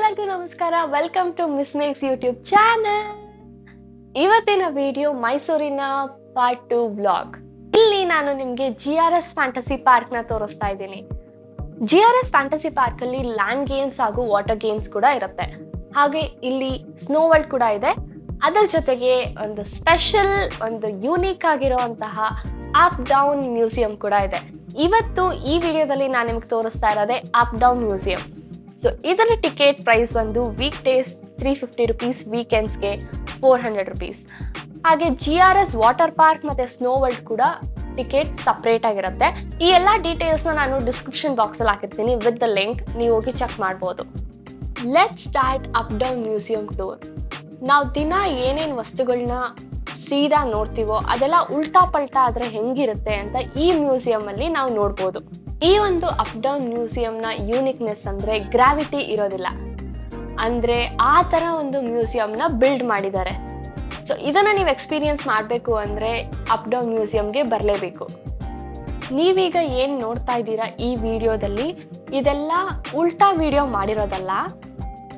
ಎಲ್ಲರಿಗೂ ನಮಸ್ಕಾರ. Welcome to Miss Makes YouTube channel. ಇವತ್ತಿನ ವಿಡಿಯೋ ಮೈಸೂರಿನ ಪಾರ್ಟ್ 2 ವ್ಲಾಗ್. ಇಲ್ಲಿ ನಾನು ನಿಮ್ಗೆ GRS ಫ್ಯಾಂಟಸಿ ಪಾರ್ಕ್ ನ ತೋರಿಸ್ತಾ ಇದ್ದೀನಿ. GRS ಫ್ಯಾಂಟಸಿ ಪಾರ್ಕ್ ಅಲ್ಲಿ ಲ್ಯಾಂಡ್ ಗೇಮ್ಸ್ ಹಾಗೂ ವಾಟರ್ ಗೇಮ್ಸ್ ಕೂಡ ಇರುತ್ತೆ. ಹಾಗೆ ಇಲ್ಲಿ ಸ್ನೋ ವರ್ಲ್ಡ್ ಕೂಡ ಇದೆ. ಅದರ ಜೊತೆಗೆ ಒಂದು ಸ್ಪೆಷಲ್, ಒಂದು ಯೂನಿಕ್ ಆಗಿರುವಂತಹ ಅಪ್ ಡೌನ್ ಮ್ಯೂಸಿಯಂ ಕೂಡ ಇದೆ. ಇವತ್ತು ಈ ವಿಡಿಯೋದಲ್ಲಿ ನಾನು ನಿಮ್ಗೆ ತೋರಿಸ್ತಾ ಇರೋದೇ ಅಪ್ ಡೌನ್ ಮ್ಯೂಸಿಯಂ. ಸೊ ಇದರ ಟಿಕೆಟ್ ಪ್ರೈಸ್ ಒಂದು ವೀಕ್ ಡೇಸ್ 350 ರುಪೀಸ್, ವೀಕೆಂಡ್ಸ್ಗೆ 400 ರುಪೀಸ್. ಹಾಗೆ GRS ವಾಟರ್ ಪಾರ್ಕ್ ಮತ್ತೆ ಸ್ನೋ ವರ್ಲ್ಡ್ ಕೂಡ ಟಿಕೆಟ್ ಸಪ್ರೇಟ್ ಆಗಿರುತ್ತೆ. ಈ ಎಲ್ಲಾ ಡೀಟೇಲ್ಸ್ ನಾನು ಡಿಸ್ಕ್ರಿಪ್ಷನ್ ಬಾಕ್ಸ್ ಅಲ್ಲಿ ಹಾಕಿರ್ತೀನಿ ವಿತ್ ದ ಲಿಂಕ್, ನೀವು ಹೋಗಿ ಚೆಕ್ ಮಾಡ್ಬೋದು. Let start up down museum tour. ನಾವು ದಿನ ಏನೇನ್ ವಸ್ತುಗಳನ್ನ ಸೀದಾ ನೋಡ್ತೀವೋ ಅದೆಲ್ಲ ಉಲ್ಟಾ ಪಲ್ಟಾ ಆದ್ರೆ ಹೆಂಗಿರುತ್ತೆ ಅಂತ ಈ ಮ್ಯೂಸಿಯಂ ಅಲ್ಲಿ ನಾವು ನೋಡ್ಬೋದು. ಈ ಒಂದು ಅಪ್ ಡೌನ್ ಮ್ಯೂಸಿಯಂ ನ ಯೂನಿಕ್ನೆಸ್ ಅಂದ್ರೆ ಗ್ರಾವಿಟಿ ಇರೋದಿಲ್ಲ, ಅಂದ್ರೆ ಆ ತರ ಒಂದು ಮ್ಯೂಸಿಯಂ ನ ಬಿಲ್ಡ್ ಮಾಡಿದ್ದಾರೆ. ಸೊ ಇದನ್ನ ನೀವು ಎಕ್ಸ್ಪೀರಿಯನ್ಸ್ ಮಾಡ್ಬೇಕು ಅಂದ್ರೆ ಅಪ್ ಡೌನ್ ಮ್ಯೂಸಿಯಂಗೆ ಬರ್ಲೇಬೇಕು. ನೀವೀಗ ಏನ್ ನೋಡ್ತಾ ಇದ್ದೀರಾ ಈ ವಿಡಿಯೋದಲ್ಲಿ, ಇದೆಲ್ಲ ಉಲ್ಟಾ ವಿಡಿಯೋ ಮಾಡಿರೋದಲ್ಲ,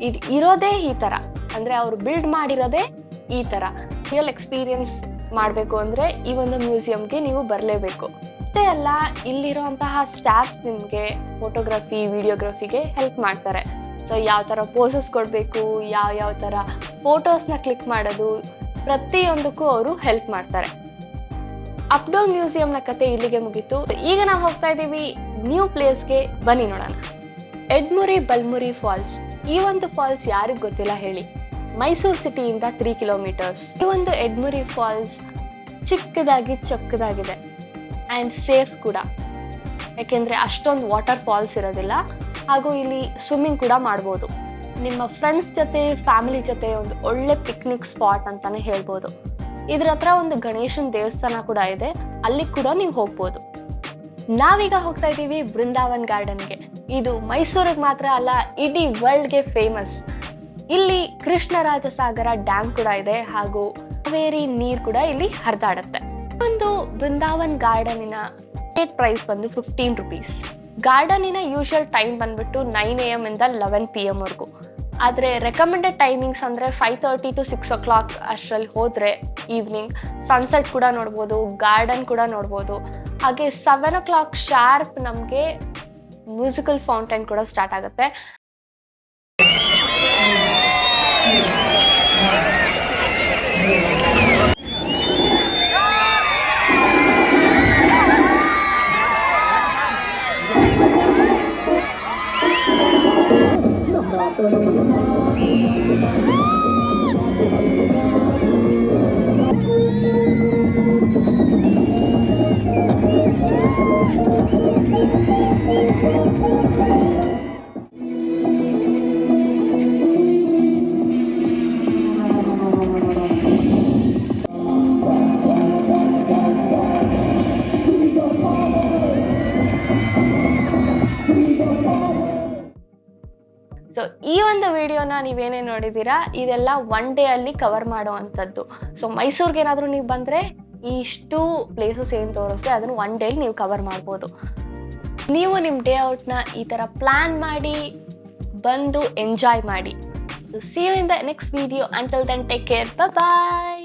ಇದು ಇರೋದೇ ಈ ತರ, ಅಂದ್ರೆ ಅವ್ರು ಬಿಲ್ಡ್ ಮಾಡಿರೋದೇ ಈ ತರ. ರಿಯಲ್ ಎಕ್ಸ್ಪೀರಿಯನ್ಸ್ ಮಾಡ್ಬೇಕು ಅಂದ್ರೆ ಈ ಒಂದು ಮ್ಯೂಸಿಯಂಗೆ ನೀವು ಬರ್ಲೇಬೇಕು. ಅಷ್ಟೇ ಅಲ್ಲ, ಇಲ್ಲಿರುವಂತಹ ಸ್ಟಾಫ್ಸ್ ನಿಮ್ಗೆ ಫೋಟೋಗ್ರಫಿ, ವಿಡಿಯೋಗ್ರಫಿಗೆ ಹೆಲ್ಪ್ ಮಾಡ್ತಾರೆ. ಸೊ ಯಾವ ತರ ಪೋಸಸ್ ಕೊಡ್ಬೇಕು, ಯಾವ ತರ ಫೋಟೋಸ್ನ ಕ್ಲಿಕ್ ಮಾಡೋದು, ಪ್ರತಿಯೊಂದಕ್ಕೂ ಅವರು ಹೆಲ್ಪ್ ಮಾಡ್ತಾರೆ. ಅಪ್ ಡೌನ್ ಮ್ಯೂಸಿಯಂ ನ ಕತೆ ಇಲ್ಲಿಗೆ ಮುಗೀತು. ಈಗ ನಾವು ಹೋಗ್ತಾ ಇದೀವಿ ನ್ಯೂ ಪ್ಲೇಸ್ಗೆ, ಬನ್ನಿ ನೋಡೋಣ. ಎಡ್ಮುರಿ ಬಲ್ಮುರಿ ಫಾಲ್ಸ್. ಈ ಒಂದು ಫಾಲ್ಸ್ ಯಾರಿಗ್ ಗೊತ್ತಿಲ್ಲ ಹೇಳಿ? ಮೈಸೂರು ಸಿಟಿಯಿಂದ 3 ಕಿಲೋಮೀಟರ್ಸ್. ಈ ಒಂದು ಎಡ್ಮುರಿ ಫಾಲ್ಸ್ ಚಿಕ್ಕದಾಗಿ ಚೊಕ್ಕದಾಗಿದೆ ಅಂಡ್ ಸೇಫ್ ಕೂಡ, ಯಾಕೆಂದ್ರೆ ಅಷ್ಟೊಂದು ವಾಟರ್ ಫಾಲ್ಸ್ ಇರೋದಿಲ್ಲ. ಹಾಗೂ ಇಲ್ಲಿ ಸ್ವಿಮ್ಮಿಂಗ್ ಕೂಡ ಮಾಡ್ಬೋದು. ನಿಮ್ಮ ಫ್ರೆಂಡ್ಸ್ ಜೊತೆ, ಫ್ಯಾಮಿಲಿ ಜೊತೆ ಒಂದು ಒಳ್ಳೆ ಪಿಕ್ನಿಕ್ ಸ್ಪಾಟ್ ಅಂತಾನೆ ಹೇಳ್ಬೋದು. ಇದ್ರ ಹತ್ರ ಒಂದು ಗಣೇಶನ್ ದೇವಸ್ಥಾನ ಕೂಡ ಇದೆ, ಅಲ್ಲಿ ಕೂಡ ನೀವು ಹೋಗ್ಬೋದು. ನಾವೀಗ ಹೋಗ್ತಾ ಇದ್ದೀವಿ ಬೃಂದಾವನ್ ಗಾರ್ಡನ್ಗೆ. ಇದು ಮೈಸೂರಿಗೆ ಮಾತ್ರ ಅಲ್ಲ, ಇಡೀ ವರ್ಲ್ಡ್ಗೆ ಫೇಮಸ್. ಇಲ್ಲಿ ಕೃಷ್ಣರಾಜಸಾಗರ ಡ್ಯಾಮ್ ಕೂಡ ಇದೆ, ಹಾಗೂ ಕಾವೇರಿ ನೀರ್ ಕೂಡ ಇಲ್ಲಿ ಹರಿದಾಡುತ್ತೆ. ಒಂದು ಬೃಂದಾವನ್ ಗಾರ್ಡನಿನ ಟಿಕೆಟ್ ಪ್ರೈಸ್ ಬಂದು 15 ರುಪೀಸ್. ಗಾರ್ಡನಿನ ಯೂಶುವಲ್ ಟೈಮ್ ಬಂದ್ಬಿಟ್ಟು 9 AM ಇಂದ 11 PM ವರೆಗೂ. ಆದ್ರೆ ರೆಕಮೆಂಡೆಡ್ ಟೈಮಿಂಗ್ಸ್ ಅಂದ್ರೆ 5:30 to 6 o'clock ಅಷ್ಟರಲ್ಲಿ ಹೋದ್ರೆ ಈವ್ನಿಂಗ್ ಸನ್ಸೆಟ್ ಕೂಡ ನೋಡ್ಬೋದು, ಗಾರ್ಡನ್ ಕೂಡ ನೋಡ್ಬೋದು. ಹಾಗೆ 7 o'clock ಶಾರ್ಪ್ ನಮ್ಗೆ ಮ್ಯೂಸಿಕಲ್ ಫೌಂಟೈನ್ ಕೂಡ ಸ್ಟಾರ್ಟ್ ಆಗುತ್ತೆ. ಸೊ ಈ ಒಂದು ವಿಡಿಯೋನ ನೀವೇನೇ ನೋಡಿದೀರಾ, ಇದೆಲ್ಲ 1 day ಅಲ್ಲಿ ಕವರ್ ಮಾಡೋ ಅಂಥದ್ದು. ಸೊ ಮೈಸೂರ್ಗೆ ಏನಾದ್ರೂ ನೀವು ಬಂದ್ರೆ ಇಷ್ಟು ಪ್ಲೇಸಸ್ ಏನ್ ತೋರಿಸ್ತೆ ಅದನ್ನ 1 day ನೀವು ಕವರ್ ಮಾಡ್ಬೋದು. ನೀವು ನಿಮ್ ಡೇ ಔಟ್ ನ ಈ ತರ ಪ್ಲಾನ್ ಮಾಡಿ ಬಂದು ಎಂಜಾಯ್ ಮಾಡಿ. See you in the next video. Until then, take care. Bye bye.